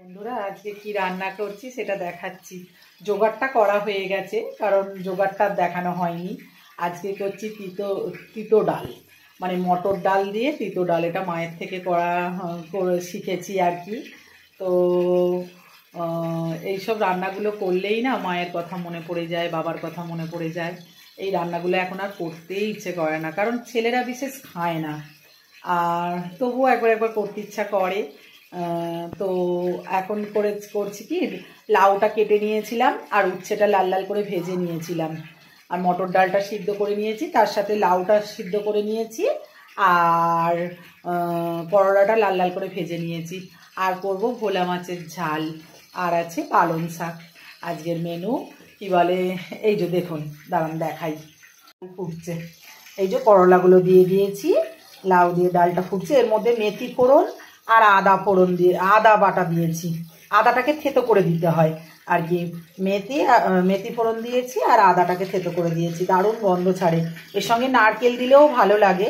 বন্ধুরা আজকে কি রান্না করছি সেটা দেখাচ্ছি। জোগাড়টা করা হয়ে গেছে, কারণ জোগাড়টা দেখানো হয়নি। আজকে করছি তিতো ডাল, মানে মটর ডাল দিয়ে তিতো ডাল। এটা মায়ের থেকে করে শিখেছি আর কি। তো এইসব রান্নাগুলো করলেই না মায়ের কথা মনে পড়ে যায়, বাবার কথা মনে পড়ে যায়। এই রান্নাগুলো এখন আর করতেই ইচ্ছে করে না, কারণ ছেলেরা বিশেষ খায় না। আর তবুও একবার করতে ইচ্ছা করে। তো এখন করছি কি, লাউটা কেটে নিয়েছিলাম আর উচ্ছেটা লাল লাল করে ভেজে নিয়েছিলাম, আর মটর ডালটা সিদ্ধ করে নিয়েছি, তার সাথে লাউটা সিদ্ধ করে নিয়েছি, আর করলাটা লাল লাল করে ভেজে নিয়েছি। আর করব ভোলা মাছের ঝাল, আর আছে পালং শাক। আজকের মেনু কি বলে, এই যে দেখুন, দাঁড়ান দেখাই। ফুটছে, এই যে করলাগুলো দিয়ে দিয়েছি, লাউ দিয়ে ডালটা ফুটছে। এর মধ্যে মেথি ফোড়ন আর আদা বাটা দিয়েছি। আদাটাকে থেতো করে দিতে হয় আর কি। মেথি ফোড়ন দিয়েছি আর আদাটাকে থেতো করে দিয়েছি, দারুণ গন্ধ ছাড়ে। এর সঙ্গে নারকেল দিলেও ভালো লাগে,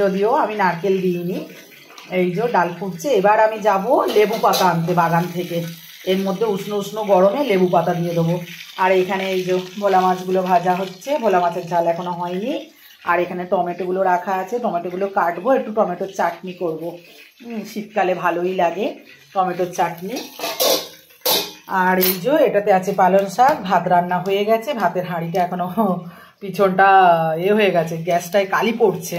যদিও আমি নারকেল দিইনি। এই যে ডাল ফুটছে, এবার আমি যাব লেবু পাতা আনতে বাগান থেকে। এর মধ্যে উষ্ণ উষ্ণ গরমে লেবু পাতা দিয়ে দেবো। আর এখানে এই যে ভোলা মাছগুলো ভাজা হচ্ছে, ভোলা মাছের ঝাল এখনো হয়নি। আর এখানে টমেটোগুলো রাখা আছে, টমেটোগুলো কাটবো, একটু টমেটোর চাটনি করব। শীতকালে ভালোই লাগে টমেটোর চাটনি। আর এই যে এটাতে আছে পালং শাক। ভাত রান্না হয়ে গেছে, ভাতের হাঁড়িটা এখনো পিছনটা হয়ে গেছে, গ্যাসটায় কালি পড়ছে,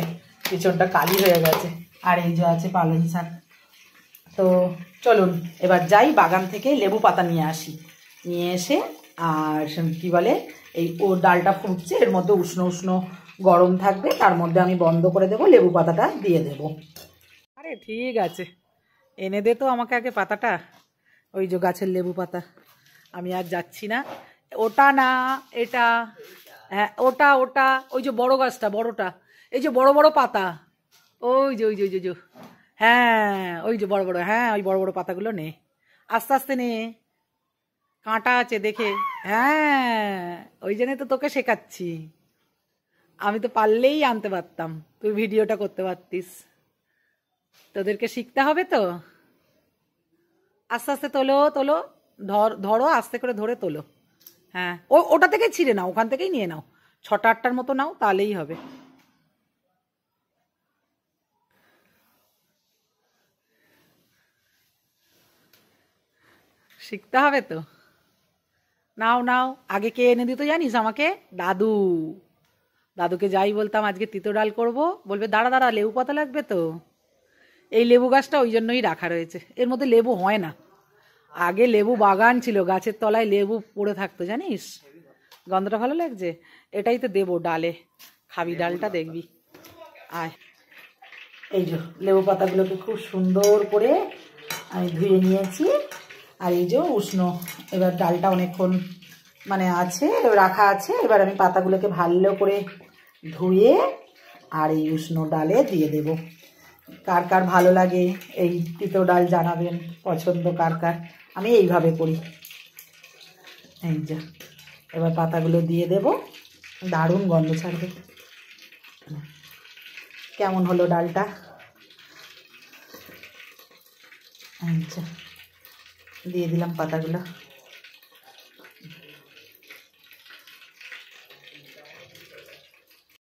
পিছনটা কালি হয়ে গেছে। আর এই যে আছে পালং শাক। তো চলুন এবার যাই, বাগান থেকে লেবু পাতা নিয়ে আসি। নিয়ে এসে আর কি বলে, এই ডালটা ফুটছে, এর মধ্যে উষ্ণ উষ্ণ গরম থাকবে, তার মধ্যে আমি বন্ধ করে দেবো, লেবু পাতাটা দিয়ে দেব। আরে ঠিক আছে, এনে দে তো আমাকে আগে পাতাটা। ওই যে গাছের লেবু পাতা। আমি আর যাচ্ছি না, ওটা না এটা, হ্যাঁ ওটা, ওই যে বড় গাছটা, বড়টা, এই যে বড় বড় পাতা, ওই যে হ্যাঁ ওই যে বড় বড়, হ্যাঁ ওই বড় বড় পাতাগুলো নে, আস্তে আস্তে নে, কাঁটা আছে দেখে। হ্যাঁ ওই জন্যই তো তোকে শেখাচ্ছি, আমি তো পারলেই আনতে পারতাম, তুই ভিডিওটা করতে পারতিস। তোদেরকে শিখতে হবে তো। আস্তে আস্তে তোলো, ধরো আস্তে করে ধরে তোলো। হ্যাঁ ওটা থেকেই ছিঁড়ে নাও, ওখান থেকেই নিয়ে নাও, 6টা 8টার মতো নাও, তাহলেই হবে। শিখতে হবে তো। নাও, আগে কে এনে দিত জানিস আমাকে? দাদুকে যাই বলতাম আজকে তিতো ডাল করব, বলবে দাঁড়া লেবু পাতা লাগবে তো। এই লেবু গাছটা ওই জন্যই রাখা রয়েছে, এর মধ্যে লেবু হয় না। আগে লেবু বাগান ছিল, গাছের তলায় লেবু পড়ে থাকতো জানিস। গন্ধটা ভালো লাগছে, এটাই তো দেবো ডালে, খাবি ডালটা দেখবি। আয়, এই যে লেবু পাতাগুলোকে খুব সুন্দর করে আমি ধুয়ে নিয়েছি। আর এই যে উষ্ণ, এবার ডালটা অনেকক্ষণ মানে রাখা আছে, এবার আমি পাতাগুলোকে ভালো করে ধুয়ে আর এই উষ্ণ ডালে দিয়ে দেব। কার কার ভালো লাগে এই তিতো ডাল জানাবেন, পছন্দ কার কার। আমি এইভাবে করি। এই যে এবার পাতাগুলো দিয়ে দেব, দারুণ গন্ধ ছাড়বে। কেমন হলো ডালটা? আচ্ছা, দিয়ে দিলাম পাতাগুলো।